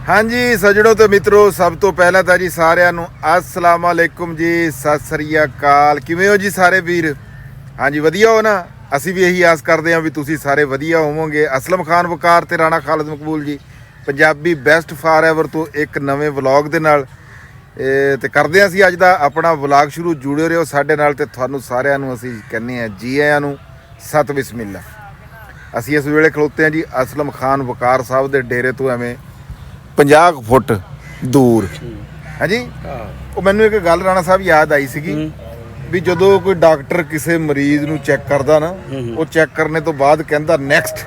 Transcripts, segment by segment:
ਹਾਂਜੀ ਸੱਜਣੋ ਤੇ ਮਿੱਤਰੋ, ਸਭ ਤੋਂ ਪਹਿਲਾਂ ਤਾਂ ਜੀ ਸਾਰਿਆਂ ਨੂੰ अस्सलाम वालेकुम ਜੀ, ਸਤਿ ਸ੍ਰੀ ਅਕਾਲ। ਕਿਵੇਂ ਹੋ ਜੀ ਸਾਰੇ ਵੀਰ? ਹਾਂਜੀ ਵਧੀਆ ਹੋ ਨਾ? ਅਸੀਂ ਵੀ ਇਹੀ ਆਸ ਕਰਦੇ ਹਾਂ ਵੀ ਤੁਸੀਂ ਸਾਰੇ ਵਧੀਆ ਹੋਵੋਗੇ। ਅਸਲਮ ਖਾਨ ਵਕਾਰ ਤੇ ਰਾਣਾ ਖਾਲਿਦ ਮਕਬੂਲ ਜੀ ਪੰਜਾਬੀ ਬੈਸਟ ਫਾਰਐਵਰ ਤੋਂ ਇੱਕ ਨਵੇਂ ਵਲੌਗ ਦੇ ਨਾਲ ਤੇ ਕਰਦੇ ਹਾਂ ਅਸੀਂ ਅੱਜ ਦਾ ਆਪਣਾ ਵਲੌਗ ਸ਼ੁਰੂ। ਜੁੜੇ ਰਹੋ ਸਾਡੇ ਨਾਲ ਤੇ ਤੁਹਾਨੂੰ ਸਾਰਿਆਂ ਨੂੰ ਅਸੀਂ ਕਹਿੰਦੇ ਹਾਂ ਜੀ ਆਇਆਂ ਨੂੰ, ਸਤ ਬਿਸਮਿਲ੍ਲਾ। ਅਸੀਂ ਇਸ ਵੇਲੇ ਖਲੋਤੇ ਹਾਂ ਜੀ ਅਸਲਮ ਖਾਨ ਵਕਾਰ ਸਾਹਿਬ ਦੇ ਡੇਰੇ ਤੋਂ ਐਵੇਂ 50 ਫੁੱਟ ਦੂਰ। ਹਾਂਜੀ ਉਹ ਮੈਨੂੰ ਇੱਕ ਗੱਲ ਰਾਣਾ ਸਾਹਿਬ ਯਾਦ ਆਈ ਸੀਗੀ ਵੀ ਜਦੋਂ ਕੋਈ ਡਾਕਟਰ ਕਿਸੇ ਮਰੀਜ਼ ਨੂੰ ਚੈੱਕ ਕਰਦਾ ਨਾ, ਉਹ ਚੈੱਕ ਕਰਨੇ ਤੋਂ ਬਾਅਦ ਕਹਿੰਦਾ ਨੈਕਸਟ।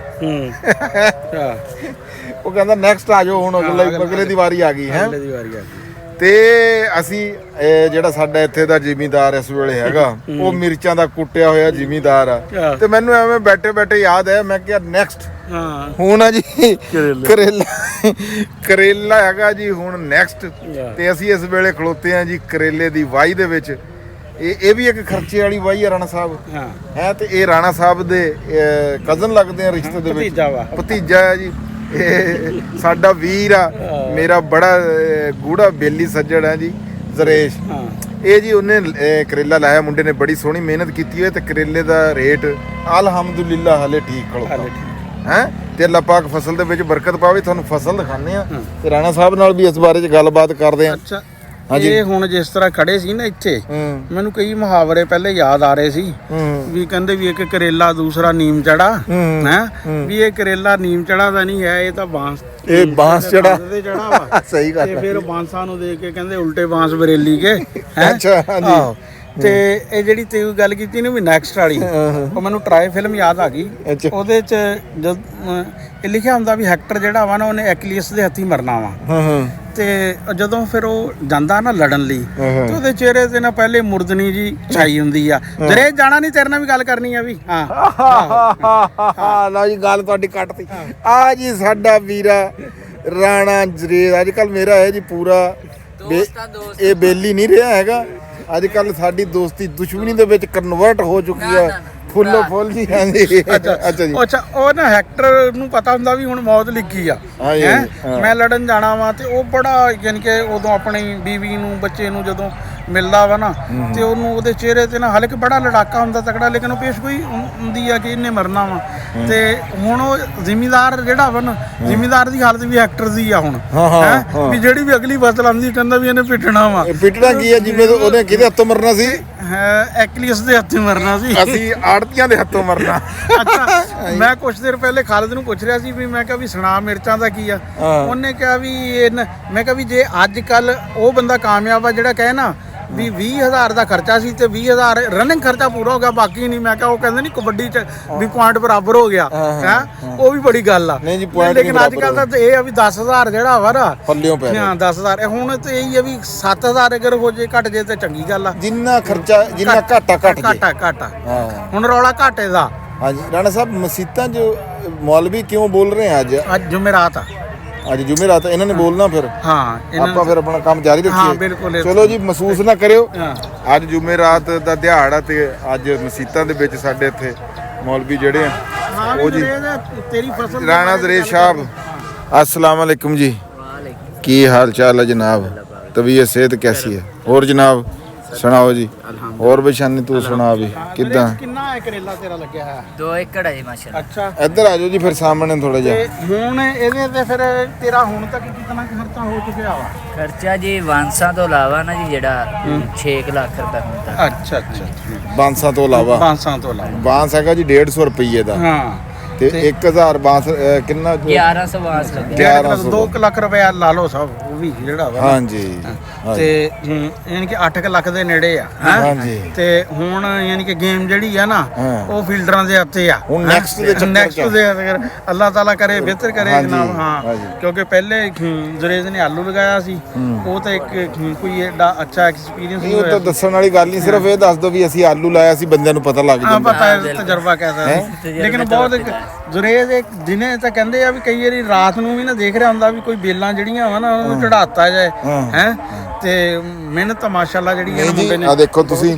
ਉਹ ਕਹਿੰਦਾ ਨੈਕਸਟ ਆ ਜਾਓ, ਹੁਣ ਅਗਲੇ ਦੀ ਵਾਰੀ ਆ ਗਈ ਹੈ। ਤੇ ਅਸੀਂ ਜਿਹੜਾ ਸਾਡਾ ਇੱਥੇ ਦਾ ਜ਼ਿਮੀਂਦਾਰ ਇਸ ਵੇਲੇ ਹੈਗਾ, ਉਹ ਮਿਰਚਾਂ ਦਾ ਕੁੱਟਿਆ ਹੋਇਆ ਜ਼ਿਮੀਂਦਾਰ ਆ। ਤੇ ਮੈਨੂੰ ਐਵੇਂ ਬੈਠੇ ਬੈਠੇ ਯਾਦ ਹੈ, ਮੈਂ ਕਿਹਾ ਨੈਕਸਟ ਹੁਣ ਆ ਜੀ ਕਰੇਲਾ ਹੈਗਾ ਜੀ ਹੁਣ ਨੈਕਸਟ। ਤੇ ਅਸੀਂ ਇਸ ਵੇਲੇ ਖਲੋਤੇ ਆ ਜੀ ਕਰੇਲੇ ਦੀ ਵਾਹੀ ਦੇ ਵਿੱਚ। ਇਹ ਵੀ ਇੱਕ ਖਰਚੇ ਵਾਲੀ ਵਾਹੀ ਹੈ ਰਾਣਾ ਸਾਹਿਬ ਹੈ। ਤੇ ਇਹ ਰਾਣਾ ਸਾਹਿਬ ਦੇ ਕਜ਼ਨ ਲੱਗਦੇ ਆ, ਰਿਸ਼ਤੇ ਦੇ ਵਿੱਚ ਭਤੀਜਾ ਹੈ ਜੀ। ਇਹ ਸਾਡਾ ਵੀਰ ਆ, ਮੇਰਾ ਬੜਾ ਗੂੜਾ ਬੇਲੀ ਸੱਜਣ ਹੈ ਜੀ, ਜ਼ਰੇਸ਼। ਇਹ ਜੀ ਉਹਨੇ ਕਰੇਲਾ ਲਾਇਆ, ਮੁੰਡੇ ਨੇ ਬੜੀ ਸੋਹਣੀ ਮਿਹਨਤ ਕੀਤੀ ਹੋਈ। ਤੇ ਕਰੇਲੇ ਦਾ ਰੇਟ ਅਲਹਮਦੁਲਿਲਾ ਹਲੇ ਠੀਕ ਖੜੋਤਾ ਹੈ। ਤੇ ਅੱਲਾਹ ਪਾਕ ਫਸਲ ਦੇ ਵਿੱਚ ਬਰਕਤ ਪਾਵੇ। ਤੁਹਾਨੂੰ ਫਸਲ ਦਿਖਾਉਂਦੇ ਆ ਤੇ ਰਾਣਾ ਸਾਹਿਬ ਨਾਲ ਵੀ ਇਸ ਬਾਰੇ 'ਚ ਗੱਲਬਾਤ ਕਰਦੇ ਆ। ਇਹ ਹੁਣ ਜਿਸ ਤਰ੍ਹਾਂ ਖੜੇ ਸੀ ਨਾ ਇੱਥੇ, ਮੈਨੂੰ ਕਈ ਮੁਹਾਵਰੇ ਪਹਿਲੇ ਯਾਦ ਆ ਰਹੇ ਸੀ ਵੀ ਕਹਿੰਦੇ ਵੀ ਇੱਕ ਕਰੇਲਾ ਦੂਸਰਾ ਨੀਮ ਚੜਾ ਹੈ। ਵੀ ਇਹ ਕਰੇਲਾ ਨੀਮ ਚੜਾ ਦਾ ਨਹੀਂ ਹੈ, ਇਹ ਤਾਂ ਬਾਂਸ, ਇਹ ਬਾਂਸ ਚੜਾ ਵਾ। ਸਹੀ ਗੱਲ। ਤੇ ਫਿਰ ਬਾਂਸਾਂ ਨੂੰ ਦੇਖ ਕੇ ਕਹਿੰਦੇ ਉਲਟੇ ਬਾਂਸ ਬਰੇਲੀ ਕੇ ਹੈ। ਅੱਛਾ ਹਾਂਜੀ। ਤੇ ਇਹ ਜਿਹੜੀ ਤੇ ਗੱਲ ਕੀਤੀ ਨਾ ਵੀ ਨੈਕਸਟ ਵਾਲੀ, ਉਹ ਮੈਨੂੰ ਟਰਾਈ ਫਿਲਮ ਯਾਦ ਆ ਗਈ। ਉਹਦੇ ਚ ਜਦ ਇਹ ਲਿਖਿਆ ਹੁੰਦਾ ਵੀ ਹੈਕਟਰ ਜਿਹੜਾ ਵਾ ਨਾ, ਉਹਨੇ ਐਕਲੀਅਸ ਦੇ ਹੱਥੀਂ ਮਰਨਾ ਵਾ। ਤੇ ਜਦੋਂ ਫਿਰ ਉਹ ਜਾਂਦਾ ਨਾ ਲੜਨ ਲਈ, ਤੇ ਉਹਦੇ ਚਿਹਰੇ ਤੇ ਨਾ ਪਹਿਲੇ ਮੁਰਦਨੀ ਜੀ ਛਾਈ ਹੁੰਦੀ ਆ। ਜਰੇ ਜਾਣਾ ਨਹੀਂ, ਤੇਰੇ ਨਾਲ ਵੀ ਗੱਲ ਕਰਨੀ ਆ ਵੀ। ਹਾਂ ਲਓ ਜੀ, ਗੱਲ ਤੁਹਾਡੀ ਕੱਟਤੀ। ਆ ਜੀ ਸਾਡਾ ਵੀਰਾ ਰਾਣਾ ਜਰੇਦ ਅੱਜ ਕੱਲ ਮੇਰਾ ਹੈ ਜੀ ਪੂਰਾ ਇਹ ਬੇਲੀ ਨਹੀਂ ਰਿਹਾ ਹੈਗਾ। ਅੱਜ ਕੱਲ ਸਾਡੀ ਦੋਸਤੀ ਦੁਸ਼ਮਣੀ ਦੇ ਵਿੱਚ ਕਨਵਰਟ ਹੋ ਚੁੱਕੀ ਹੈ, ਫੁੱਲੋ ਫੁੱਲ ਜੀ। ਹਾਂਜੀ ਅੱਛਾ ਜੀ। ਅੱਛਾ ਉਹ ਨਾ ਹੈਕਟਰ ਨੂੰ ਪਤਾ ਹੁੰਦਾ ਵੀ ਹੁਣ ਮੌਤ ਲਿਖੀ ਆ, ਮੈਂ ਲੜਨ ਜਾਣਾ ਵਾ। ਤੇ ਉਹ ਬੜਾ ਯਾਨੀ ਕਿ ਉਦੋਂ ਆਪਣੀ ਬੀਵੀ ਨੂੰ, ਬੱਚੇ ਨੂੰ ਜਦੋਂ ਮਿਲਦਾ ਵਾ ਨਾ, ਤੇ ਉਹਨੂੰ ਉਹਦੇ ਚਿਹਰੇ ਤੇ ਨਾ ਹਾਲਾਂਕਿ ਬੜਾ ਲੜਾਕਾ ਹੁੰਦਾ ਤਕੜਾ, ਲੇਕਿਨ ਉਹ ਪੇਸ਼ਗੋਈ ਹੁੰਦੀ ਆ ਕਿ ਇਹਨੇ ਮਰਨਾ ਵਾ। ਤੇ ਹੁਣ ਉਹ ਜ਼ਿਮੀਂਦਾਰ ਜਿਹੜਾ ਵਾ ਨਾ, ਜ਼ਿਮੀਂਦਾਰ ਦੀ ਹਾਲਤ ਵੀ ਹੈਕਟਰ ਦੀ ਆ ਹੁਣ ਹੈ। ਵੀ ਜਿਹੜੀ ਵੀ ਅਗਲੀ ਫਸਲ ਆਉਂਦੀ ਕਹਿੰਦਾ ਵੀ ਇਹਨੇ ਪਿੱਟਣਾ ਵਾ। ਪਿੱਟਣਾ ਕੀ ਹੈ? ਜਿਵੇਂ ਉਹਨੇ ਕਿਹਦੇ ਹੱਥੋਂ ਮਰਨਾ ਸੀ? ਐਕਲੀਅਸ ਦੇ ਹੱਥੋਂ ਮਰਨਾ ਸੀ। ਅਸੀਂ ਆੜਤੀਆਂ ਦੇ ਹੱਥੋਂ ਮਰਨਾ। ਅੱਛਾ ਮੈਂ ਕੁਝ ਦੇਰ ਪਹਿਲੇ ਖਾਲਿਦ ਨੂੰ ਪੁੱਛ ਰਿਹਾ ਸੀ ਵੀ, ਮੈਂ ਕਿਹਾ ਵੀ ਸੁਣਾ ਮਿਰਚਾਂ ਦਾ ਕੀ ਆ। ਉਹਨੇ ਕਿਹਾ ਵੀ ਮੈਂ ਕਿਹਾ ਵੀ ਜੇ ਅੱਜ ਕੱਲ ਉਹ ਬੰਦਾ ਕਾਮਯਾਬ ਆ ਜਿਹੜਾ ਕਹੇ ਨਾ ਵੀ 20,000 ਦਾ ਖਰਚਾ ਸੀ ਤੇ 20,000 ਰਨਿੰਗ ਖਰਚਾ ਪੂਰਾ ਹੋ ਗਿਆ, ਬਾਕੀ ਨਹੀਂ। ਮੈਂ ਕਿਹਾ ਉਹ ਕਹਿੰਦੇ ਨਹੀਂ ਕਬੱਡੀ 'ਚ ਵੀ ਪੁਆਇੰਟ ਬਰਾਬਰ ਹੋ ਗਿਆ ਹੈ, ਉਹ ਵੀ ਬੜੀ ਗੱਲ ਆ। ਲੇਕਿਨ ਅੱਜ ਕੱਲ ਤਾਂ ਇਹ ਆ ਵੀ 10,000 ਜਿਹੜਾ ਵਾ ਨਾ ਪੱਲਿਓਂ ਪੈ ਗਿਆ। 10,000 ਹੁਣ ਤੇ ਇਹ ਆ ਵੀ 7,000 ਅਗਰ ਹੋ ਜੇ ਘਟ ਜੇ ਤੇ ਚੰਗੀ ਗੱਲ ਆ। ਜਿੰਨਾ ਖਰਚਾ ਜਿੰਨਾ ਘਾਟਾ ਹੁਣ ਰੌਲਾ ਘਾਟੇ ਦਾ। ਹਾਂਜੀ ਰਾਣਾ ਸਾਹਿਬ, ਮਸੀਤਾਂ 'ਚ ਮੌਲਵੀ ਕਿਉਂ ਬੋਲ ਰਹੇ ਆ? ਅੱਜ ਜੁਮੇਰਾਤ ਆ। ਅੱਜ ਜੁਮੇਰਾਤ ਇਹਨਾਂ ਨੇ ਬੋਲਣਾ, ਫਿਰ ਆਪਾਂ ਫਿਰ ਆਪਣਾ ਕੰਮ ਜਾਰੀ ਰੱਖੀਏ। ਚਲੋ ਜੀ, ਮਹਿਸੂਸ ਨਾ ਕਰਿਓ, ਅੱਜ ਜੁਮੇਰਾਤ ਦਾ ਦਿਹਾੜਾ ਤੇ ਅੱਜ ਮਸੀਤਾਂ ਦੇ ਵਿੱਚ ਸਾਡੇ ਇੱਥੇ ਮੌਲਵੀ ਜਿਹੜੇ ਆ ਉਹ ਜੀ ਤੇਰੀ ਫਸਲ ਰਾਣਾ ਜ਼ਰੇਸ਼ ਸਾਹਿਬ। अस्सलाम वालेकुम जी, की हाल चाल है जनाब? तबीयत सेहत कैसी है? और जनाब सुनाओ जी, और बिशानी तू सुना भी किदा? कितना है करेला तेरा लग्या है? 2 एकड़ है जी माशाल्लाह। अच्छा इधर आ जाओ जी फिर सामने थोड़ा जा। ਹੁਣ ਇਹਦੇ ਤੇ ਫਿਰ ਤੇਰਾ ਹੁਣ ਤੱਕ ਕਿੰਨਾ ਖਰਚਾ ਹੋ ਚੁੱਕਿਆ ਵਾ? ਖਰਚਾ ਜੀ ਵਾਂਸਾਂ ਤੋਂ ਇਲਾਵਾ ਨਾ ਜੀ ਜਿਹੜਾ 6 ਲੱਖ ਰੁਪਏ ਹੁੰਦਾ। ਅੱਛਾ ਬਾਂਸਾਂ ਤੋਂ ਇਲਾਵਾ? ਬਾਂਸਾਂ ਤੋਂ ਇਲਾਵਾ ਬਾਂਸ ਹੈਗਾ ਜੀ 150 ਰੁਪਏ ਦਾ। ਹਾਂ ਤੇ 1000 ਬਾਂਸ ਕਿੰਨਾ? 1100 ਬਾਂਸ ਲੱਗਿਆ। 2 ਲੱਖ ਰੁਪਏ ਲਾ ਲਓ ਸਭ, ਉਹ ਵੀ ਜਿਹੜਾ ਵਾ। ਹਾਂਜੀ ਤੇ ਯਾਨੀ ਕਿ 8 ਲੱਖ ਦੇ ਨੇੜੇ ਆ। ਹਾਂਜੀ ਤੇ ਹੁਣ ਯਾਨੀ ਕਿ ਗੇਮ ਜਿਹੜੀ ਆ ਨਾ, ਉਹ ਫੀਲਡਰਾਂ ਦੇ ਹੱਥੇ ਆ। ਹੁਣ ਨੈਕਸਟ ਦੇ ਅੱਲਾਹ ਤਾਲਾ ਕਰੇ ਬਿਹਤਰ ਕਰੇ ਜਨਾਬ। ਹਾਂ ਕਿਉਂਕਿ ਪਹਿਲੇ ਜਰੇਜ਼ ਨੇ ਆਲੂ ਲਗਾਇਆ ਸੀ, ਉਹ ਤਾਂ ਇੱਕ ਕੋਈ ਐਡਾ ਅੱਛਾ ਐਕਸਪੀਰੀਅੰਸ ਨਹੀਂ ਹੋਇਆ। ਉਹ ਤਾਂ ਦੱਸਣ ਵਾਲੀ ਗੱਲ ਨਹੀਂ, ਸਿਰਫ ਇਹ ਦੱਸ ਦੋ ਵੀ ਅਸੀਂ ਆਲੂ ਲਾਇਆ ਸੀ, ਬੰਦਿਆਂ ਨੂੰ ਪਤਾ ਲੱਗ ਜਾਂਦਾ। ਪਤਾ ਹੈ, ਤਜਰਬਾ ਕਹਿਦਾ। ਲੇਕਿਨ ਬਹੁਤ ਜਰੇਜ਼ ਇੱਕ ਦਿਨੇ ਤਾਂ ਕਹਿੰਦੇ ਆ ਵੀ ਕਈ ਵਾਰੀ ਰਾਤ ਨੂੰ ਵੀ ਨਾ ਦੇਖ ਰਿਹਾ ਹੁੰਦਾ ਵੀ ਕੋਈ ਬੇਲਾਂ ਜਿਹੜੀਆਂ ਵਾ ਨਾ ਉਹਨੂੰ ਚੜਾਤਾ ਜਾਏ ਹੈ। ਤੇ ਮਿਹਨਤ ਮਾਸ਼ਾਅੱਲਾ ਜਿਹੜੀ ਇਹ ਮੁੰਡੇ ਨੇ ਆ ਦੇਖੋ ਤੁਸੀਂ,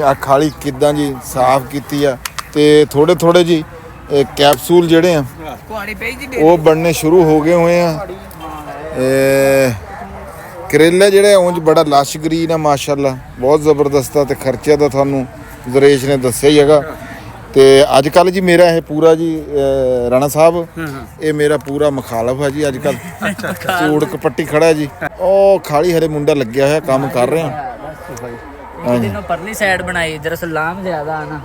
ਆ ਖਾਲੀ ਕਿਦਾਂ ਜੀ ਸਾਫ਼ ਕੀਤੀ ਆ। ਤੇ ਥੋੜੇ ਥੋੜੇ ਜੀ ਕੈਪਸੂਲ ਜਿਹੜੇ ਆ ਉਹ ਬਣਨੇ ਸ਼ੁਰੂ ਹੋ ਗਏ ਹੋਏ ਆ। ਕਰੇਲਾ ਜਿਹੜੇ ਉਂਝ ਬੜਾ ਲਸ਼ ਗ੍ਰੀਨ ਆ ਮਾਸ਼ਾਅੱਲਾ, ਬਹੁਤ ਜ਼ਬਰਦਸਤ ਆ ਤੇ ਖਰਚੇ ਦਾ ਤੁਹਾਨੂੰ ਦਰੇਸ਼ ਨੇ ਦੱਸਿਆ ਹੀ ਹੈਗਾ। ਤੇ ਅੱਜ ਕੱਲ ਜੀ ਮੇਰਾ ਇਹ ਪੂਰਾ ਜੀ ਰਾਣਾ ਸਾਹਿਬ ਇਹ ਮੇਰਾ ਪੂਰਾ ਮੁਖਾਲਫ ਹੈ ਜੀ। ਅੱਜ ਕੱਲ ਚੂੜ ਕਪੱਟੀ ਖੜਾ ਜੀ, ਉਹ ਖਾਲੀ ਹਰੇ ਮੁੰਡਾ ਲੱਗਿਆ ਹੋਇਆ ਕੰਮ ਕਰ ਰਿਹਾ। ਇੱਕ ਦਿਨ ਉਹ ਪਰਲੀ ਸਾਈਡ ਬਣਾਈ, ਦਰਅਸਲ ਲਾਮ ਜ਼ਿਆਦਾ ਆ ਨਾ,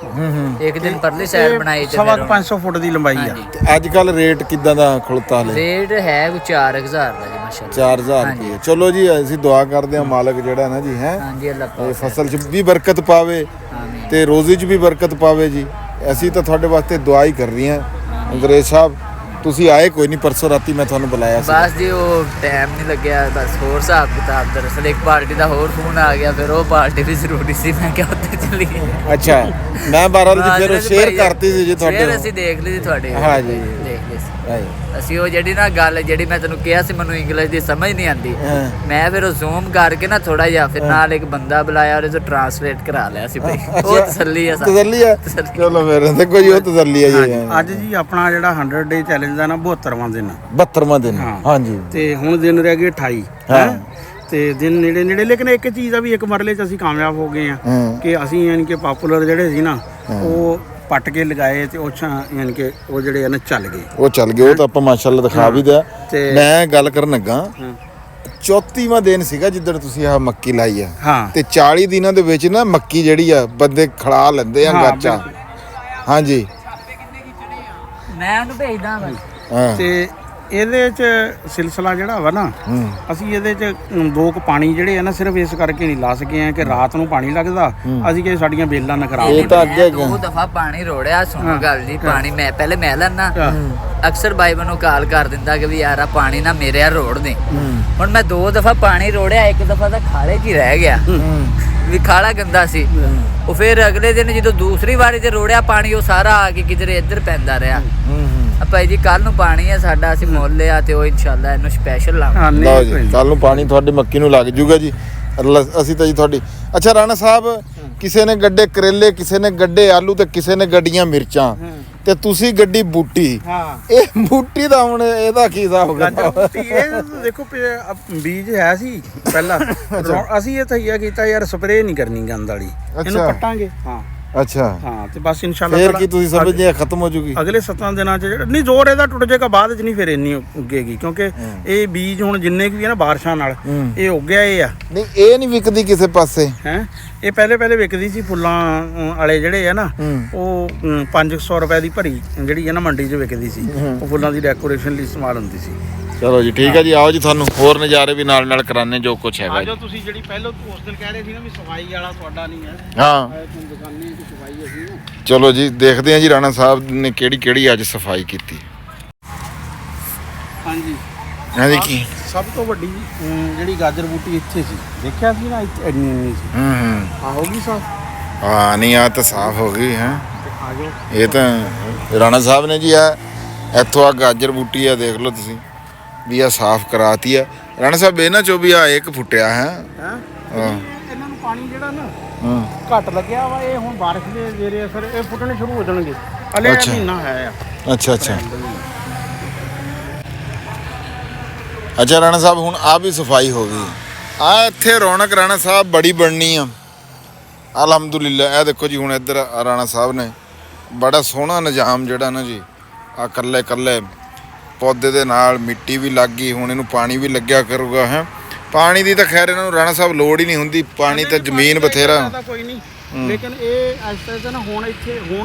ਇੱਕ ਦਿਨ ਪਰਲੀ ਸਾਈਡ ਬਣਾਈ ਤੇ ਸਵਾ ਫਿਰ 500 ਫੁੱਟ ਦੀ ਲੰਬਾਈ ਆ। ਤੇ ਅੱਜ ਕੱਲ ਰੇਟ ਕਿੱਦਾਂ ਦਾ ਖਲੋਤਾ ਹਲੇ? ਰੇਟ ਹੈ ਕੋਈ 4000 ਦਾ ਜੀ ਮਾਸ਼ਾਅੱਲਾ। 4000 ਰੁਪਏ। ਚਲੋ ਜੀ ਅਸੀਂ ਦੁਆ ਕਰਦੇ ਹਾਂ ਮਾਲਕ ਜਿਹੜਾ ਨਾ ਜੀ ਹੈ ਹਾਂਜੀ ਅੱਲਾਹ ਇਹ ਪਾਕ ਫਸਲ 'ਚ ਵੀ ਬਰਕਤ ਪਾਵੇ ਆਮੀਨ। ਤੇ ਰੋਜ਼ੀ 'ਚ ਵੀ ਬਰਕਤ ਪਾਵੇ ਜੀ। ਅਸੀਂ ਤਾਂ ਤੁਹਾਡੇ ਵਾਸਤੇ ਦੁਆ ਹੀ ਕਰ ਰਹੀ ਹਾਂ। ਅੰਗਰੇਜ਼ ਸਾਹਿਬ ਤੁਸੀਂ ਆਏ ਕੋਈ ਨਹੀਂ, ਪਰਸੋਂ ਰਾਤੀ ਮੈਂ ਤੁਹਾਨੂੰ ਬੁਲਾਇਆ ਸੀ। ਬਸ ਜੀ ਉਹ ਟਾਈਮ ਨਹੀਂ ਲੱਗਿਆ, ਬਸ ਹੋਰ ਹਿਸਾਬ ਕਿਤਾਬ ਦਰਅਸਲ ਇੱਕ ਪਾਰਟੀ ਦਾ ਹੋਰ ਫੋਨ ਆ ਗਿਆ, ਫਿਰ ਉਹ ਪਾਰਟੀ ਵੀ ਜ਼ਰੂਰੀ ਸੀ, ਮੈਂ ਕਿਹਾ ਉੱਥੇ ਚੱਲੀਏ। ਅੱਛਾ ਮੈਂ ਬਹਰਾਲ ਜੀ ਫਿਰ ਸ਼ੇਅਰ ਕਰਤੀ ਸੀ ਜੀ ਤੁਹਾਡੇ ਫਿਰ ਅਸੀਂ ਦੇਖ ਲਈ ਸੀ ਤੁਹਾਡੇ, ਹਾਂ ਜੀ। ਦੇਖ ਲਈ ਸੀ ਅਸੀਂ। ਉਹ ਜਿਹੜੀ ਨਾ ਗੱਲ ਜਿਹੜੀ ਮੈਂ ਤੈਨੂੰ ਕਿਹਾ ਸੀ ਮੈਨੂੰ ਇੰਗਲਿਸ਼ ਦੀ ਸਮਝ ਨਹੀਂ ਆਉਂਦੀ, ਮੈਂ ਫਿਰ ਉਹ ਜ਼ੂਮ ਕਰਕੇ ਨਾ ਥੋੜਾ ਜਿਹਾ ਫਿਰ ਨਾਲ ਇੱਕ ਬੰਦਾ ਬੁਲਾਇਆ ਉਹਦੇ ਤੋਂ ਟਰਾਂਸਲੇਟ ਕਰਾ ਲਿਆ ਸੀ ਭਾਈ। ਉਹ ਤਸੱਲੀ ਆ ਤਸੱਲੀ ਆ। ਚਲੋ ਫਿਰ ਦੇਖੋ ਜੀ ਉਹ ਤਸੱਲੀ ਆ ਜੀ। ਅੱਜ ਜੀ ਆਪਣਾ ਜਿਹੜਾ 100 ਡੇ ਚੈਲੰਜ ਦਾ ਨਾ 72ਵਾਂ ਦਿਨ 72ਵਾਂ ਦਿਨ। ਹਾਂਜੀ ਤੇ ਹੁਣ ਦਿਨ ਰਹਿ ਗਏ 28 ਹੈ ਤੇ ਦਿਨ ਨੇੜੇ ਨੇੜੇ। ਲੇਕਿਨ ਇੱਕ ਚੀਜ਼ ਆ ਵੀ ਇੱਕ ਮਰਲੇ 'ਚ ਅਸੀਂ ਕਾਮਯਾਬ ਹੋ ਗਏ ਆ ਕਿ ਅਸੀਂ ਯਾਨੀ ਕਿ ਪਾਪੂਲਰ ਜਿਹੜੇ ਸੀ ਨਾ ਉਹ ਪੱਟ ਕੇ ਲਗਾਏ ਤੇ ਉਹ ਯਾਨੀ ਕਿ ਉਹ ਜਿਹੜੇ ਆ ਨਾ ਚੱਲ ਗਏ। ਉਹ ਚੱਲ ਗਏ, ਉਹ ਤਾਂ ਆਪਾਂ ਮਾਸ਼ਾਅੱਲਾ ਦਿਖਾ ਵੀ ਦਿਆ। ਮੈਂ ਗੱਲ ਕਰਨ ਲੱਗਾ 34ਵਾਂ ਦਿਨ ਸੀਗਾ ਜਿੱਦਣ ਤੁਸੀਂ ਆਹ ਮੱਕੀ ਲਾਈ ਆ ਤੇ 40 ਦਿਨਾਂ ਦੇ ਵਿੱਚ ਨਾ ਮੱਕੀ ਜਿਹੜੀ ਆ ਬੰਦੇ ਖੜਾ ਲੈਂਦੇ ਆ ਗਾਚਾ। ਹਾਂਜੀ ਮੈਂ ਉਹਨੂੰ ਭੇਜਦਾ ਬਸ। ਤੇ ਇਹਦੇ 'ਚ ਸਿਲਸਿਲਾ ਜਿਹੜਾ ਵਾ ਨਾ ਅਸੀਂ ਇਹਦੇ 'ਚ ਦੋ ਕੁ ਪਾਣੀ ਜਿਹੜੇ ਆ ਨਾ ਸਿਰਫ ਇਸ ਕਰਕੇ ਨਹੀਂ ਲਾ ਸਕੇ ਆ ਕਿ ਰਾਤ ਨੂੰ ਪਾਣੀ ਲੱਗਦਾ, ਅਸੀਂ ਕਿ ਸਾਡੀਆਂ ਬੇਲਾਂ ਨਾ ਖਰਾਬ ਇਹ ਤਾਂ ਅੱਗੇ 2 ਦਫਾ ਪਾਣੀ ਰੋੜਿਆ। ਸੁਣੋ ਗੱਲ ਜੀ, ਪਾਣੀ ਮੈਂ ਪਹਿਲੇ ਮੈਂ ਲੈਣਾ, ਅਕਸਰ ਬਾਈ ਮੈਨੂੰ ਕਾਲ ਕਰ ਦਿੰਦਾ ਕਿ ਵੀ ਯਾਰ ਆ ਪਾਣੀ ਨਾ ਮੇਰੇ ਯਾਰ ਰੋੜ ਦੇ। ਹੁਣ ਮੈਂ 2 ਦਫਾ ਪਾਣੀ ਰੋੜਿਆ, ਇੱਕ ਦਫਾ ਤਾਂ ਖਾਲੇ 'ਚ ਹੀ ਰਹਿ ਗਿਆ ਵੀ ਖਾਲਾ ਗੰਦਾ ਸੀ। ਉਹ ਫਿਰ ਅਗਲੇ ਦਿਨ ਜਦੋਂ ਦੂਸਰੀ ਵਾਰੀ ਤੇ ਰੋੜਿਆ ਪਾਣੀ ਉਹ ਸਾਰਾ ਆ ਕੇ ਕਿਧਰੇ ਇੱਧਰ ਪੈਂਦਾ ਰਿਹਾ। ਭਾਈ ਜੀ ਕੱਲ ਨੂੰ ਪਾਣੀ ਹੈ ਸਾਡਾ, ਅਸੀਂ ਮੁੱਲ ਲਿਆ ਤੇ ਉਹ ਇਨਸ਼ਾਅੱਲਾ ਇਹਨੂੰ ਸਪੈਸ਼ਲ ਲਾਵਾਂਗੇ। ਲਓ ਜੀ ਕੱਲ ਨੂੰ ਪਾਣੀ ਤੁਹਾਡੀ ਮੱਕੀ ਨੂੰ ਲੱਗ ਜੂਗਾ ਜੀ। ਅਸੀਂ ਤਾਂ ਜੀ ਤੁਹਾਡੀ। ਅੱਛਾ ਰਾਣਾ ਸਾਹਿਬ, ਕਿਸੇ ਨੇ ਗੱਡੇ ਕਰੇਲੇ, ਕਿਸੇ ਨੇ ਗੱਡੇ ਆਲੂ ਤੇ ਕਿਸੇ ਨੇ ਗੱਡੀਆਂ ਮਿਰਚਾਂ ਤੇ ਤੁਸੀਂ ਗੱਡੀ ਬੂਟੀ। ਇਹ ਬੂਟੀ ਦਾ ਹੁਣ ਇਹਦਾ ਕੀ ਹਿਸਾਬ ਹੋਗਾ? ਇਹ ਦੇਖੋ ਬੀਜ ਹੈ ਸੀ ਪਹਿਲਾਂ, ਅਸੀਂ ਇਹ ਤਹੀਆ ਕੀਤਾ ਯਾਰ ਸਪਰੇਅ ਨਹੀਂ ਕਰਨੀ ਗੰਦ ਵਾਲੀ, ਇਹਨੂੰ ਪੱਟਾਂਗੇ। ਅੱਛਾ ਹਾਂ ਤੇ ਬਸ ਇਨਸ਼ਾਅੱਲਾ ਫੇਰ ਕੀ ਤੁਸੀਂ ਸਮਝਦੇ ਖਤਮ ਹੋ ਜੂਗੀ ਅਗਲੇ 7 ਦਿਨਾਂ ਚ? ਨਹੀਂ ਜ਼ੋਰ ਇਹਦਾ ਟੁੱਟ ਜਾਏਗਾ, ਬਾਅਦ ਚ ਨਹੀਂ ਫਿਰ ਇੰਨੀ ਉੱਗੇਗੀ ਕਿਉਂਕਿ ਇਹ ਬੀਜ ਹੁਣ ਜਿੰਨੇ ਵੀ ਆ ਨਾ ਬਾਰਿਸ਼ਾਂ ਨਾਲ ਇਹ ਉੱਗਿਆ ਇਹ ਆ। ਨਹੀਂ ਇਹ ਨਹੀਂ ਵਿਕਦੀ ਕਿਸੇ ਪਾਸੇ ਹੈ, ਇਹ ਪਹਿਲੇ ਵਿਕਦੀ ਸੀ ਫੁੱਲਾਂ ਵਾਲੇ ਜਿਹੜੇ ਆ ਨਾ, ਉਹ 500 ਰੁਪਏ ਦੀ ਭਰੀ ਜਿਹੜੀ ਆ ਨਾ ਮੰਡੀ 'ਚ ਵਿਕਦੀ ਸੀ, ਉਹ ਫੁੱਲਾਂ ਦੀ ਡੈਕੋਰੇਸ਼ਨ ਲਈ ਇਸਤੇਮਾਲ ਹੁੰਦੀ ਸੀ। ਚਲੋ ਜੀ ਠੀਕ ਹੈ ਜੀ, ਆਓ ਜੀ ਤੁਹਾਨੂੰ ਹੋਰ ਨਜ਼ਾਰੇ ਵੀ ਨਾਲ ਨਾਲ ਕਰਾਣੇ ਜੋ ਕੁਝ ਹੈਗਾ। ਆਜੋ ਤੁਸੀਂ ਜਿਹੜੀ ਪਹਿਲਾਂ ਉਸ ਦਿਨ ਕਹਿ ਰਹੇ ਸੀ ਨਾ ਵੀ ਸਫਾਈ ਵਾਲਾ ਤੁਹਾਡਾ ਨਹੀਂ ਹੈ। ਹਾਂ ਦੁਕਾਨੇ ਦੀ ਸਫਾਈ ਅਸੀਂ। ਚਲੋ ਜੀ ਦੇਖਦੇ ਹਾਂ ਜੀ ਰਾਣਾ ਸਾਹਿਬ ਨੇ ਕਿਹੜੀ ਅੱਜ ਸਫਾਈ ਕੀਤੀ। ਹਾਂਜੀ ਹਾਂਜੀ ਕੀ ਸਭ ਤੋਂ ਵੱਡੀ ਜਿਹੜੀ ਗਾਜਰ ਬੂਟੀ ਇੱਥੇ ਸੀ, ਦੇਖਿਆ ਸੀ ਨਾ ਇੱਥੇ ਇੰਨੀ ਸੀ। ਆ ਹੋ ਗਈ ਸਾਫ? ਹਾਂ ਨਹੀਂ ਆ ਤਾਂ ਸਾਫ ਹੋ ਗਈ ਹੈ। ਆਜੋ ਇਹ ਤਾਂ ਰਾਣਾ ਸਾਹਿਬ ਨੇ ਜੀ ਆ ਇੱਥੋਂ ਆ ਗਾਜਰ ਬੂਟੀ ਆ ਦੇਖ ਲਓ ਤੁਸੀਂ ਵੀ ਆ ਸਾਫ ਕਰਾਤੀ ਆ। ਰਾਣਾ ਸਾਹਿਬ ਇਹਨਾਂ ਚੋਂ ਵੀ ਆ ਇੱਕ ਫੁੱਟਿਆ ਹੈ। ਇਹਨਾਂ ਨੂੰ ਪਾਣੀ ਜਿਹੜਾ ਨਾ ਘੱਟ ਲੱਗਿਆ ਵਾ, ਇਹ ਹੁਣ ਬਾਰਿਸ਼ ਦੇ ਜ਼ੇਰੇ ਅਸਰ ਇਹ ਫੁੱਟਣੇ ਸ਼ੁਰੂ ਹੋ ਜਾਣਗੇ। ਹਲੇ ਮਹੀਨਾ ਹੈ ਆ। ਅੱਛਾ ਅੱਛਾ ਰਾਣਾ ਸਾਹਿਬ ਹੁਣ ਆ ਵੀ ਸਫਾਈ ਹੋ ਗਈ ਆ ਇੱਥੇ ਰੌਣਕ ਰਾਣਾ ਸਾਹਿਬ ਬੜੀ ਬਣਨੀ ਆ ਅਲਹਮਦੁਲਿਲਾ। ਇਹ ਦੇਖੋ ਜੀ ਹੁਣ ਇੱਧਰ ਰਾਣਾ ਸਾਹਿਬ ਨੇ ਬੜਾ ਸੋਹਣਾ ਨਿਜ਼ਾਮ ਜਿਹੜਾ ਨਾ ਜੀ ਆ ਕੱਲੇ ਪੌਦੇ ਦੇ ਨਾਲ ਮਿੱਟੀ ਵੀ ਲੱਗ ਗਈ, ਹੁਣ ਇਹਨੂੰ ਪਾਣੀ ਵੀ ਲੱਗਿਆ ਕਰੂਗਾ। ਹੈ ਪਾਣੀ ਦੀ ਤਾਂ ਖੈਰ ਇਹਨਾਂ ਨੂੰ ਰਾਣਾ ਸਾਹਿਬ ਲੋੜ ਹੀ ਨਹੀਂ ਹੁੰਦੀ, ਪਾਣੀ ਤਾਂ ਜ਼ਮੀਨ ਬਥੇਰਾ ਕੋਈ ਨਹੀਂ। ਲੇਕਿਨ ਇਹ ਇਸ ਤਰ੍ਹਾਂ ਨਾ ਹੁਣ ਇੱਥੇ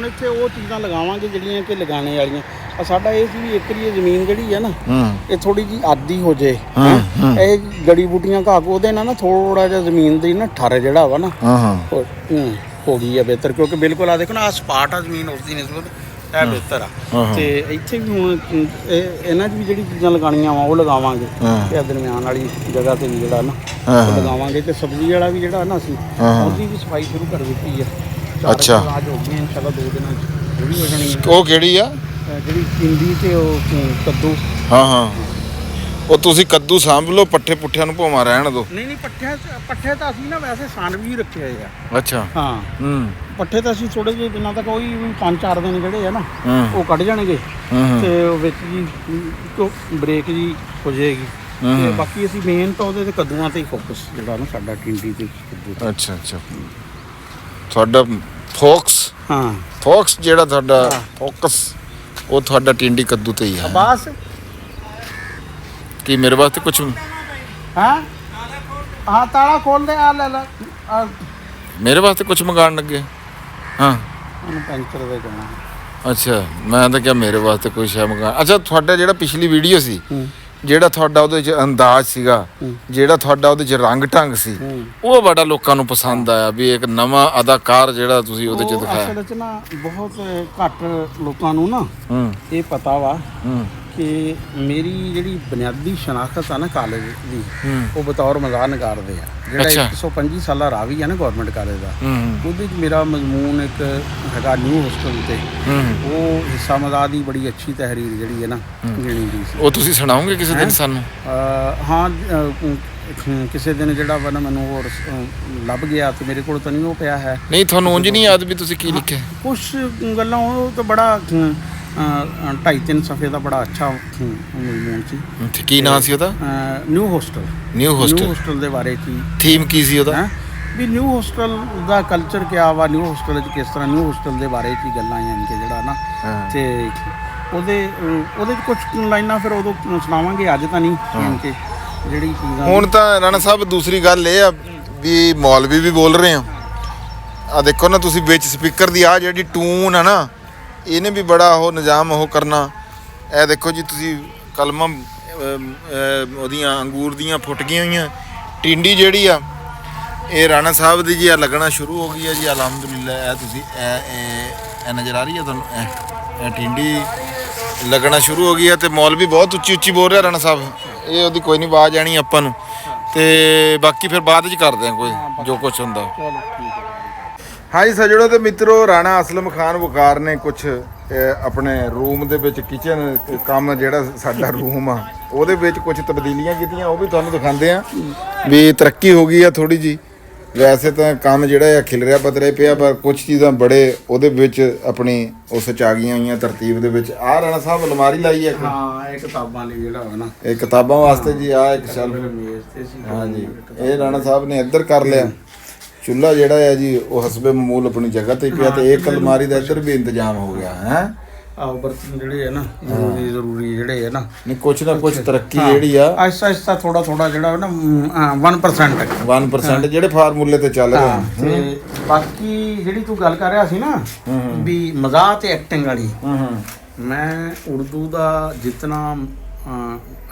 ਉਹ ਚੀਜ਼ਾਂ ਲਗਾਵਾਂਗੇ ਜਿਹੜੀਆਂ ਕਿ ਲਗਾਉਣੇ ਵਾਲੀਆਂ। ਸਾਡਾ ਇਹ ਸੀ ਵੀ ਇੱਕਰੀ ਜ਼ਮੀਨ ਜਿਹੜੀ ਹੈ ਨਾ ਇਹ ਥੋੜੀ ਜੀ ਆਦੀ ਹੋ ਜੇ, ਇਹ ਜੜੀ ਬੂਟੀਆਂ ਘਾਹ ਉਹਦੇ ਨਾਲ ਨਾ ਥੋੜਾ ਜਿਹਾ ਜ਼ਮੀਨ ਦੀ ਨਾ ਠਰ ਜਿਹੜਾ ਵਾ ਨਾ ਹੋ ਗਈ ਹੈ ਬਿਹਤਰ, ਕਿਉਂਕਿ ਬਿਲਕੁਲ ਆ ਦੇਖੋ ਨਾ ਆ ਸਪਾਟ ਆ ਜ਼ਮੀਨ ਉਸਦੀ ਨਿਸਬਤ ਇਹ ਬਿਹਤਰ ਆ। ਤੇ ਇੱਥੇ ਵੀ ਹੁਣ ਇਹਨਾਂ 'ਚ ਵੀ ਜਿਹੜੀ ਚੀਜ਼ਾਂ ਲਗਾਉਣੀਆਂ ਵਾ ਉਹ ਲਗਾਵਾਂਗੇ ਤੇ ਦਰਮਿਆਨ ਵਾਲੀ ਜਗ੍ਹਾ ਤੇ ਵੀ ਜਿਹੜਾ ਨਾ ਉਹ ਲਗਾਵਾਂਗੇ। ਤੇ ਸਬਜ਼ੀ ਵਾਲਾ ਵੀ ਜਿਹੜਾ ਨਾ ਅਸੀਂ ਉਹਦੀ ਵੀ ਸਫਾਈ ਸ਼ੁਰੂ ਕਰ ਦਿੱਤੀ ਆ। ਅੱਛਾ ਅੱਜ ਹੋ ਗਈਆਂ ਇਨਸ਼ਾਅੱਲਾ 2 ਦਿਨਾਂ 'ਚ ਇਹ ਵੀ ਹੋ ਜਾਣੀ। ਉਹ ਕਿਹੜੀ ਆ? ਜਿਹੜੀ ਪਿੰਡੀ ਤੇ ਉਹ ਕੱਦੂ। ਹਾਂ ਉਹ ਤੁਸੀਂ ਕੱਦੂ ਸਾਂਭ ਲਓ, ਪੱਠੇ ਪੁੱਠਿਆਂ ਨੂੰ ਭੋਵਾਂ ਰਹਿਣ ਦਿਓ। ਨਹੀਂ ਪੱਠੇ ਤਾਂ ਅਸੀਂ ਨਾ ਵੈਸੇ ਸਾਨ ਵੀ ਰੱਖੇ ਹੋਏ ਆ। ਅੱਛਾ ਹਾਂ ਪੱਠੇ ਤਾਂ ਅਸੀਂ ਥੋੜੇ ਜਿਹੇ ਦਿਨਾਂ ਤੱਕ ਉਹੀ 5-4 ਦਿਨ ਜਿਹੜੇ ਆ ਨਾ ਉਹ ਕੱਢ ਜਾਣਗੇ ਤੇ ਉਹ ਵਿੱਚ ਜੀ ਬ੍ਰੇਕ ਜੀ ਹੋ ਜਾਏਗੀ ਤੇ ਬਾਕੀ ਅਸੀਂ ਮੇਨ ਤਾਂ ਉਹਦੇ ਤੇ ਕੱਦੂਆਂ ਤੇ ਹੀ ਫੋਕਸ ਜਿਹੜਾ ਨਾ ਸਾਡਾ ਟਿੰਡੀ ਤੇ ਕੱਦੂ ਤੇ। ਅੱਛਾ ਤੁਹਾਡਾ ਫੋਕਸ ਜਿਹੜਾ ਤੁਹਾਡਾ ਫੋਕਸ ਉਹ ਤੁਹਾਡਾ ਟਿੰਡੀ ਕੱਦੂ ਤੇ ਹੀ ਹੈ। ਬਸ ਕੀ ਮੇਰੇ ਵਾਸਤੇ ਕੁਝ ਹਾਂ ਤਾਲਾ ਖੋਲ ਦੇ ਆ ਲੈ ਲੈ ਮੇਰੇ ਵਾਸਤੇ ਕੁਝ ਮੰਗਾਉਣ ਲੱਗੇ? ਹਾਂ ਉਹਨੂੰ ਪੈਂਚਰ ਦੇ ਕਹਿਣਾ। ਅੱਛਾ ਮੈਂ ਤਾਂ ਕਿਹਾ ਮੇਰੇ ਵਾਸਤੇ ਕੋਈ ਸ਼ੈ ਮੰਗਾ। ਅੱਛਾ ਤੁਹਾਡਾ ਜਿਹੜਾ ਪਿਛਲੀ ਵੀਡੀਓ ਸੀ, ਜਿਹੜਾ ਤੁਹਾਡਾ ਉਹਦੇ 'ਚ ਅੰਦਾਜ਼ ਸੀਗਾ, ਜਿਹੜਾ ਤੁਹਾਡਾ ਉਹਦੇ 'ਚ ਰੰਗ ਢੰਗ ਸੀ, ਉਹ ਬੜਾ ਲੋਕਾਂ ਨੂੰ ਪਸੰਦ ਆਇਆ ਵੀ ਇੱਕ ਨਵਾਂ ਅਦਾਕਾਰ ਜਿਹੜਾ ਤੁਸੀਂ ਉਹਦੇ 'ਚ ਦਿਖਾਇਆ। ਅਸਲ 'ਚ ਨਾ ਬਹੁਤ ਘੱਟ ਲੋਕਾਂ ਨੂੰ ਨਾ ਇਹ ਪਤਾ ਵਾ ਕਿ ਮੇਰੀ ਜਿਹੜੀ ਬੁਨਿਆਦੀ ਸ਼ਨਾਖਤ ਆ ਨਾ ਕਾਲਜ ਦੀ, ਉਹ ਬਤੌਰ ਮਜ਼ਾਕ ਨਗਾਰਦੇ ਆ। ਜਿਹੜਾ 125 ਸਾਲਾ ਰਾਵੀ ਆ ਨਾ ਗਵਰਨਮੈਂਟ ਕਾਲਜ ਦਾ, ਉਹਦੇ 'ਚ ਮੇਰਾ ਮਜ਼ਮੂਨ ਇੱਕ ਹੈਗਾ ਨਿਊ ਹੋਸਟਲ ਤੇ, ਉਹ ਹਿੱਸਾ ਮਜ਼ਾਕ ਦੀ ਬੜੀ ਅੱਛੀ ਤਹਿਰੀਰ ਜਿਹੜੀ ਹੈ ਨਾ ਗਿਣੀ ਗਈ ਸੀ। ਉਹ ਤੁਸੀਂ ਸੁਣਾਓਗੇ ਕਿਸੇ ਦਿਨ ਸਾਨੂੰ? ਹਾਂ ਕਿਸੇ ਦਿਨ ਜਿਹੜਾ ਵਾ ਨਾ ਮੈਨੂੰ ਉਹ ਲੱਭ ਗਿਆ ਤੇ ਮੇਰੇ ਕੋਲ ਤਾਂ ਨਹੀਂ ਉਹ ਪਿਆ ਹੈ। ਨਹੀਂ ਤੁਹਾਨੂੰ ਉਂਝ ਨਹੀਂ ਯਾਦ ਵੀ ਤੁਸੀਂ ਕੀ ਲਿਖਿਆ? ਕੁਛ ਗੱਲਾਂ ਉਹ ਤਾਂ ਬੜਾ 2.5-3 ਸਫ਼ੇ ਦਾ ਬੜਾ ਅੱਛਾ ਮਜ਼ਮੂਨ ਸੀ। ਕੀ ਨਾਂ ਸੀ ਉਹਦਾ? ਨਿਊ ਹੋਸਟਲ ਦੇ ਬਾਰੇ ਕੀ ਥੀਮ ਕੀ ਸੀ ਉਹਦਾ? ਵੀ ਨਿਊ ਹੋਸਟਲ ਦਾ ਕਲਚਰ ਕਿਆ ਵਾ, ਨਿਊ ਹੋਸਟਲ 'ਚ ਕਿਸ ਤਰ੍ਹਾਂ, ਨਿਊ ਹੋਸਟਲ ਦੇ ਬਾਰੇ ਕੀ ਗੱਲਾਂ ਯਾਨੀ ਕਿ ਜਿਹੜਾ ਨਾ ਤੇ ਉਹਦੇ 'ਚ ਕੁਝ ਲਾਈਨਾਂ ਫਿਰ ਉਦੋਂ ਸੁਣਾਵਾਂਗੇ, ਅੱਜ ਤਾਂ ਨਹੀਂ ਯਾਨੀ ਕਿ ਜਿਹੜੀ ਚੀਜ਼ਾਂ। ਹੁਣ ਤਾਂ ਰਾਣਾ ਸਾਹਿਬ ਦੂਸਰੀ ਗੱਲ ਇਹ ਆ ਵੀ ਮੌਲਵੀ ਵੀ ਬੋਲ ਰਹੇ ਆ। ਆ ਦੇਖੋ ਨਾ ਤੁਸੀਂ ਵਿੱਚ ਸਪੀਕਰ ਦੀ ਆ ਜਿਹੜੀ ਟੂਨ ਆ ਨਾ, ਇਹਨੇ ਵੀ ਬੜਾ ਉਹ ਨਿਜ਼ਾਮ ਉਹ ਕਰਨਾ। ਇਹ ਦੇਖੋ ਜੀ ਤੁਸੀਂ ਕਲਮਾਂ ਉਹਦੀਆਂ ਅੰਗੂਰ ਦੀਆਂ ਫੁੱਟ ਗਈਆਂ ਹੋਈਆਂ। ਟਿੰਡੀ ਜਿਹੜੀ ਆ ਇਹ ਰਾਣਾ ਸਾਹਿਬ ਦੀ ਜੀ ਆ ਲੱਗਣਾ ਸ਼ੁਰੂ ਹੋ ਗਈ ਹੈ ਜੀ, ਅਲਹਮਦੁਲਿਲਾ। ਇਹ ਤੁਸੀਂ ਇਹ ਨਜ਼ਰ ਆ ਰਹੀ ਹੈ ਤੁਹਾਨੂੰ, ਇਹ ਟਿੰਡੀ ਲੱਗਣਾ ਸ਼ੁਰੂ ਹੋ ਗਈ ਹੈ। ਤੇ ਮੌਲਵੀ ਬਹੁਤ ਉੱਚੀ ਬੋਲ ਰਿਹਾ ਰਾਣਾ ਸਾਹਿਬ, ਇਹ ਉਹਦੀ ਕੋਈ ਨਹੀਂ ਆਵਾਜ਼ ਆਣੀ ਆਪਾਂ ਨੂੰ। ਤੇ ਬਾਕੀ ਫਿਰ ਬਾਅਦ 'ਚ ਕਰਦੇ ਆ ਕੋਈ ਜੋ ਕੁਛ ਹੁੰਦਾ। ਹਾਂਜੀ ਸੱਜਣੋ ਤੇ ਮਿੱਤਰੋ, ਰਾਣਾ ਅਸਲਮ ਖਾਨ ਵਕਾਰ ਨੇ ਕੁਛ ਆਪਣੇ ਰੂਮ ਦੇ ਵਿੱਚ ਕਿਚਨ ਕੰਮ ਜਿਹੜਾ ਸਾਡਾ ਰੂਮ ਆ ਉਹਦੇ ਵਿੱਚ ਕੁਝ ਤਬਦੀਲੀਆਂ ਕੀਤੀਆਂ, ਉਹ ਵੀ ਤੁਹਾਨੂੰ ਦਿਖਾਉਂਦੇ ਆ ਵੀ ਤਰੱਕੀ ਹੋ ਗਈ ਆ ਥੋੜੀ ਜੀ। ਵੈਸੇ ਤਾਂ ਕੰਮ ਜਿਹੜਾ ਆ ਖਿਲਰਿਆ ਪਤਰੇ ਪਿਆ, ਪਰ ਕੁਝ ਚੀਜ਼ਾਂ ਬੜੇ ਉਹਦੇ ਵਿੱਚ ਆਪਣੀ ਉਸ 'ਚ ਆ ਗਈਆਂ ਹੋਈਆਂ ਤਰਤੀਬ ਦੇ ਵਿੱਚ। ਆਹ ਰਾਣਾ ਸਾਹਿਬ ਅਲਮਾਰੀ ਲਾਈ ਹੈ। ਹਾਂ ਇਹ ਕਿਤਾਬਾਂ ਲਈ ਜਿਹੜਾ ਹੋਵੇ ਨਾ, ਇਹ ਕਿਤਾਬਾਂ ਵਾਸਤੇ ਜੀ। ਆ ਇੱਕ ਹਾਂਜੀ ਇਹ ਰਾਣਾ ਸਾਹਿਬ ਨੇ ਇੱਧਰ ਕਰ ਲਿਆ। ਚੁੱਲ੍ਹਾ ਜਿਹੜਾ ਹੈ ਜੀ ਉਹ ਹਸਬੇ ਮਾਮੂਲ ਆਪਣੀ ਜਗ੍ਹਾ ਤੇ ਪਿਆ, ਤੇ ਇੱਕ ਅਲਮਾਰੀ ਦਾ ਇੱਧਰ ਵੀ ਇੰਤਜ਼ਾਮ ਹੋ ਗਿਆ ਹੈ। ਆਹ ਬਰਤਨ ਜਿਹੜੇ ਹੈ ਨਾ ਜ਼ਰੂਰੀ ਜਿਹੜੇ ਹੈ ਨਾ, ਨਹੀਂ ਕੁਛ ਨਾ ਕੁਛ ਤਰੱਕੀ ਜਿਹੜੀ ਆ ਆਹਿਸਤਾ ਥੋੜਾ ਜਿਹੜਾ ਨਾ 1% ਜਿਹੜੇ ਫਾਰਮੂਲੇ ਤੇ ਚੱਲ ਰਹੇ ਤੇ ਬਾਕੀ ਜਿਹੜੀ ਤੂੰ ਗੱਲ ਕਰ ਰਿਹਾ ਸੀ ਨਾ ਵੀ ਮਜ਼ਾਕ ਤੇ ਐਕਟਿੰਗ ਵਾਲੀ, ਮੈਂ ਉਰਦੂ ਦਾ ਜਿਤਨਾ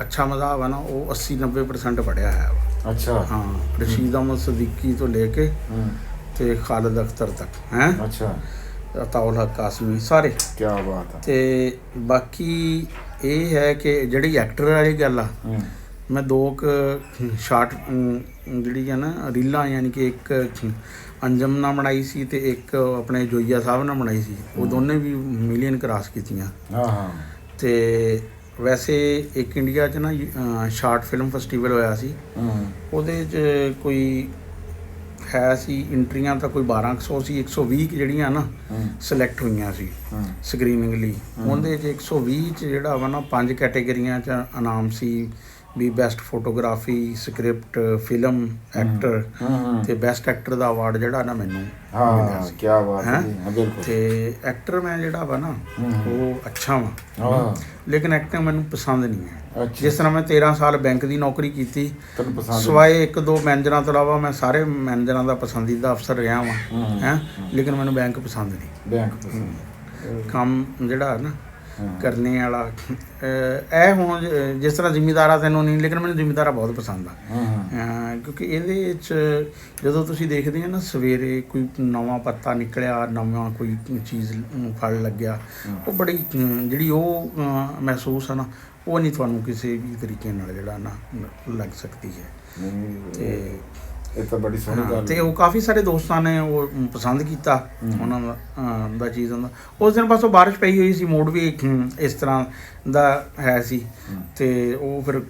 ਅੱਛਾ ਮਜ਼ਾਕ ਹੈ ਨਾ ਉਹ 80-90% ਪੜ੍ਹਿਆ ਹੈ। ਅੱਛਾ ਹਾਂ, ਰਸ਼ੀਦ ਅਹਿਮਦ ਸਦੀਕੀ ਤੋਂ ਲੈ ਕੇ ਤੇ ਖਾਲਿਦ ਅਖਤਰ ਤੱਕ ਹੈ। ਅੱਛਾ ਅਤਾਉਲ ਹਕ ਕਾਸਮੀ ਸਾਰੇ। ਕੀ ਬਾਤ ਹੈ। ਤੇ ਬਾਕੀ ਇਹ ਹੈ ਕਿ ਜਿਹੜੀ ਐਕਟਰ ਵਾਲੀ ਗੱਲ ਆ, ਮੈਂ 2 ਸ਼ਾਰਟ ਜਿਹੜੀ ਆ ਨਾ ਰੀਲਾਂ, ਯਾਨੀ ਕਿ ਇੱਕ ਅੰਜਮ ਨਾਲ ਬਣਾਈ ਸੀ ਤੇ ਇੱਕ ਆਪਣੇ ਜੋਈਆ ਸਾਹਿਬ ਨਾਲ ਬਣਾਈ ਸੀ। ਉਹ ਦੋਨੇ ਵੀ ਮਿਲੀਅਨ ਕ੍ਰਾਸ ਕੀਤੀਆਂ। ਤੇ ਵੈਸੇ ਇੱਕ ਇੰਡੀਆ 'ਚ ਨਾ ਸ਼ਾਰਟ ਫਿਲਮ ਫੈਸਟੀਵਲ ਹੋਇਆ ਸੀ, ਉਹਦੇ 'ਚ ਕੋਈ ਹੈ ਸੀ ਇੰਟਰੀਆਂ ਤਾਂ ਕੋਈ 1200 ਸੀ, 120 ਜਿਹੜੀਆਂ ਨਾ ਸਿਲੈਕਟ ਹੋਈਆਂ ਸੀ ਸਕਰੀਨਿੰਗ ਲਈ। ਉਹਦੇ 'ਚ 120 'ਚ ਜਿਹੜਾ ਵਾ ਨਾ 5 ਕੈਟੇਗਰੀਆਂ 'ਚ ਇਨਾਮ ਸੀ ਵੀ best photography, script, film, actor ਤੇ ਬੈਸਟ ਐਕਟਰ ਦਾ ਅਵਾਰਡ ਜਿਹੜਾ ਨਾ ਮੈਨੂੰ ਮਿਲਿਆ ਸੀ। ਕੀ ਬਾਤ ਹੈ। ਬਿਲਕੁਲ। ਤੇ ਐਕਟਰ ਮੈਂ ਜਿਹੜਾ ਵਾ ਨਾ ਉਹ ਅੱਛਾ ਵਾ, ਲੇਕਿਨ ਐਕਟਿੰਗ ਮੈਨੂੰ ਪਸੰਦ ਨਹੀਂ ਹੈ। ਜਿਸ ਤਰ੍ਹਾਂ ਮੈਂ 13 ਸਾਲ ਬੈਂਕ ਦੀ ਨੌਕਰੀ ਕੀਤੀ, ਸਵਾਏ 1-2 ਮੈਨੇਜਰਾਂ ਤੋਂ ਇਲਾਵਾ ਮੈਂ ਸਾਰੇ ਮੈਨੇਜਰਾਂ ਦਾ ਪਸੰਦੀਦਾ ਅਫਸਰ ਰਿਹਾ ਵਾਂ ਹੈ, ਲੇਕਿਨ ਮੈਨੂੰ ਬੈਂਕ ਪਸੰਦ ਨਹੀਂ। ਕੰਮ ਜਿਹੜਾ ਨਾ ਕਰਨੇ ਵਾਲਾ ਇਹ ਹੁਣ ਜਿਸ ਤਰ੍ਹਾਂ ਜ਼ਿਮੀਦਾਰਾ ਤੈਨੂੰ ਨਹੀਂ, ਲੇਕਿਨ ਮੈਨੂੰ ਜ਼ਿਮੀਦਾਰਾ ਬਹੁਤ ਪਸੰਦ ਆ। ਕਿਉਂਕਿ ਇਹਦੇ 'ਚ ਜਦੋਂ ਤੁਸੀਂ ਦੇਖਦੇ ਆ ਨਾ ਸਵੇਰੇ ਕੋਈ ਨਵਾਂ ਪੱਤਾ ਨਿਕਲਿਆ, ਨਵਾਂ ਕੋਈ ਚੀਜ਼ ਫਲ ਲੱਗਿਆ, ਉਹ ਬੜੀ ਜਿਹੜੀ ਉਹ ਮਹਿਸੂਸ ਆ ਨਾ, ਉਹ ਨਹੀਂ ਤੁਹਾਨੂੰ ਕਿਸੇ ਵੀ ਤਰੀਕੇ ਨਾਲ ਜਿਹੜਾ ਨਾ ਲੱਗ ਸਕਦੀ ਹੈ। ਤੇ ਇਹ ਤਾਂ ਬੜੀ ਸੋਹਣੀ ਗੱਲ। ਤੇ ਉਹ ਕਾਫੀ ਸਾਰੇ ਦੋਸਤਾਂ ਨੇ ਉਹ ਪਸੰਦ ਕੀਤਾ ਉਹਨਾਂ ਦਾ ਚੀਜ਼ ਹੁੰਦਾ। ਉਸ ਦਿਨ ਬਸ ਉਹ ਬਾਰਿਸ਼ ਪਈ ਹੋਈ ਸੀ, ਮੂਡ ਵੀ ਇਸ ਤਰ੍ਹਾਂ ਦਾ ਹੈ ਸੀ, ਤੇ ਉਹ ਫਿਰ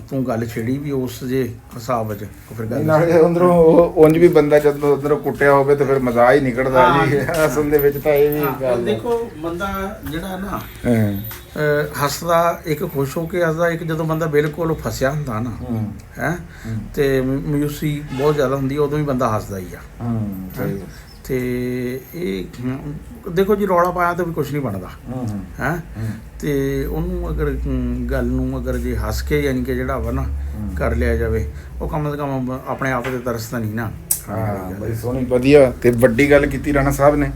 ਤੂੰ ਗੱਲ ਛੇੜੀ ਵੀ ਉਸ ਜੇ ਹਿਸਾਬ ਵਿੱਚ ਫਿਰ ਗੱਲ ਨਾਲੇ ਅੰਦਰੋਂ ਉਂਝ ਵੀ ਬੰਦਾ ਜਦੋਂ ਅੰਦਰੋਂ ਕੁੱਟਿਆ ਹੋਵੇ ਤੇ ਫਿਰ ਮਜ਼ਾ ਹੀ ਨਿਕਲਦਾ ਜੀ। ਅਸਲ ਦੇ ਵਿੱਚ ਤਾਂ ਇਹ ਵੀ ਗੱਲ ਦੇਖੋ ਬੰਦਾ ਜਿਹੜਾ ਨਾ ਹੱਸਦਾ, ਇੱਕ ਖੁਸ਼ ਹੋ ਕੇ ਹੱਸਦਾ, ਇੱਕ ਜਦੋਂ ਬੰਦਾ ਬਿਲਕੁਲ ਫਸਿਆ ਹੁੰਦਾ ਨਾ ਹੈ ਤੇ ਮਾਯੂਸੀ ਬਹੁਤ ਜ਼ਿਆਦਾ ਹੁੰਦੀ ਹੈ, ਉਦੋਂ ਵੀ ਬੰਦਾ ਹੱਸਦਾ ਹੀ ਆ। ਤੇ ਇਹ ਦੇਖੋ ਜੀ, ਰੌਲਾ ਪਾਇਆ ਤਾਂ ਵੀ ਕੁਝ ਨਹੀਂ ਬਣਦਾ ਹੈ। ਤੇ ਉਹਨੂੰ ਅਗਰ ਗੱਲ ਨੂੰ ਅਗਰ ਜੇ ਹੱਸ ਕੇ ਯਾਨੀ ਕਿ ਜਿਹੜਾ ਵਾ ਨਾ ਕਰ ਲਿਆ ਜਾਵੇ, ਉਹ ਕਮ ਸੇ ਕਮ ਆਪਣੇ ਆਪ ਤੇ ਤਰਸ ਤਾਂ ਨਹੀਂ ਨਾ। ਬੜੀ ਸੋਹਣੀ ਵਧੀਆ ਤੇ ਵੱਡੀ ਗੱਲ ਕੀਤੀ ਰਾਣਾ ਸਾਹਿਬ ਨੇ।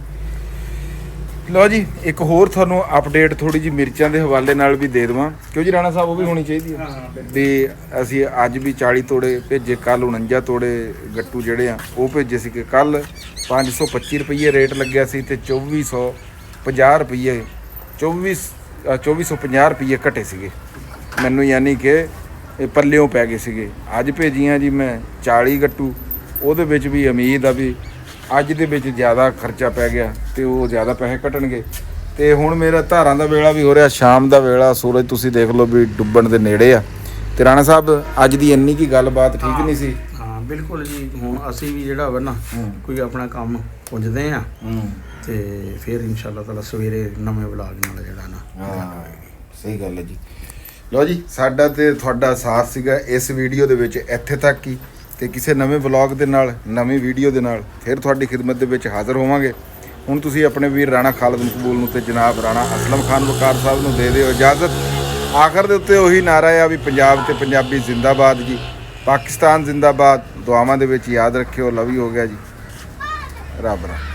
ਲਓ ਜੀ, ਇੱਕ ਹੋਰ ਤੁਹਾਨੂੰ ਅਪਡੇਟ ਥੋੜੀ ਜਿਹੀ ਮਿਰਚਾਂ ਦੇ ਹਵਾਲੇ ਨਾਲ ਵੀ ਦੇ ਦੇਵਾਂ, ਕਿਉਂ ਜੀ ਰਾਣਾ ਸਾਹਿਬ, ਉਹ ਵੀ ਹੋਣੀ ਚਾਹੀਦੀ ਹੈ ਵੀ ਅਸੀਂ ਅੱਜ ਵੀ 40 ਤੋੜੇ ਭੇਜੇ, ਕੱਲ 49 ਤੋੜੇ ਗੱਟੂ ਜਿਹੜੇ ਆ ਉਹ ਭੇਜੇ ਸੀਗੇ। ਕੱਲ 525 ਰੁਪਏ ਰੇਟ ਲੱਗਿਆ ਸੀ ਤੇ 2450 ਰੁਪਏ 2450 ਰੁਪਏ ਘਟੇ ਸੀਗੇ ਮੈਨੂੰ, ਯਾਨੀ ਕਿ ਇਹ ਪੱਲਿਓਂ ਪੈ ਗਏ ਸੀਗੇ। ਅੱਜ ਭੇਜੀਆਂ ਜੀ ਮੈਂ 40 ਗੱਟੂ, ਉਹਦੇ ਵਿੱਚ ਵੀ ਉਮੀਦ ਆ ਵੀ ਅੱਜ ਦੇ ਵਿੱਚ ਜ਼ਿਆਦਾ ਖਰਚਾ ਪੈ ਗਿਆ ਤੇ ਉਹ ਜ਼ਿਆਦਾ ਪੈਸੇ ਘਟਣਗੇ। ਤੇ ਹੁਣ ਮੇਰਾ ਧਾਰਾਂ ਦਾ ਵੇਲਾ ਵੀ ਹੋ ਰਿਹਾ, ਸ਼ਾਮ ਦਾ ਵੇਲਾ, ਸੂਰਜ ਤੁਸੀਂ ਦੇਖ ਲਓ ਵੀ ਡੁੱਬਣ ਦੇ ਨੇੜੇ ਆ। ਤੇ ਰਾਣਾ ਸਾਹਿਬ, ਅੱਜ ਦੀ ਇੰਨੀ ਕੀ ਗੱਲਬਾਤ ਠੀਕ ਨਹੀਂ ਸੀ? ਹਾਂ ਬਿਲਕੁਲ ਜੀ, ਹੁਣ ਅਸੀਂ ਵੀ ਜਿਹੜਾ ਵਾ ਨਾ ਕੋਈ ਆਪਣਾ ਕੰਮ ਪੁੱਜਦੇ ਆ ਤੇ ਫਿਰ ਇਨਸ਼ਾਅੱਲਾ ਤਾਲਾ ਸਵੇਰੇ ਨਵੇਂ ਵਲਾਗ ਨਾਲ ਜਿਹੜਾ ਨਾ। ਸਹੀ ਗੱਲ ਹੈ ਜੀ। ਲਓ ਜੀ, ਸਾਡਾ ਤੇ ਤੁਹਾਡਾ ਸਾਥ ਸੀਗਾ ਇਸ ਵੀਡੀਓ ਦੇ ਵਿੱਚ ਇੱਥੇ ਤੱਕ ਹੀ, ਤੇ ਕਿਸੇ ਨਵੇਂ ਵਲੌਗ ਦੇ ਨਾਲ, ਨਵੀਂ ਵੀਡੀਓ ਦੇ ਨਾਲ ਫਿਰ ਤੁਹਾਡੀ ਖਿਦਮਤ ਦੇ ਵਿੱਚ ਹਾਜ਼ਰ ਹੋਵਾਂਗੇ। ਹੁਣ ਤੁਸੀਂ ਆਪਣੇ ਵੀਰ ਰਾਣਾ ਖਾਲਦ ਮਕਬੂਲ ਨੂੰ ਤੇ ਜਨਾਬ ਰਾਣਾ ਅਸਲਮ ਖਾਨ ਵਕਾਰ ਸਾਹਿਬ ਨੂੰ ਦੇ ਦਿਓ ਇਜਾਜ਼ਤ। ਆਖਰ ਦੇ ਉੱਤੇ ਉਹੀ ਨਾਰਾ ਆ ਵੀ ਪੰਜਾਬ ਤੇ ਪੰਜਾਬੀ ਜ਼ਿੰਦਾਬਾਦ ਜੀ, ਪਾਕਿਸਤਾਨ ਜ਼ਿੰਦਾਬਾਦ। ਦੁਆਵਾਂ ਦੇ ਵਿੱਚ ਯਾਦ ਰੱਖਿਓ। ਲਵ ਯੂ ਹੋ ਗਿਆ ਜੀ, ਰੱਬ ਰੱਖਾ।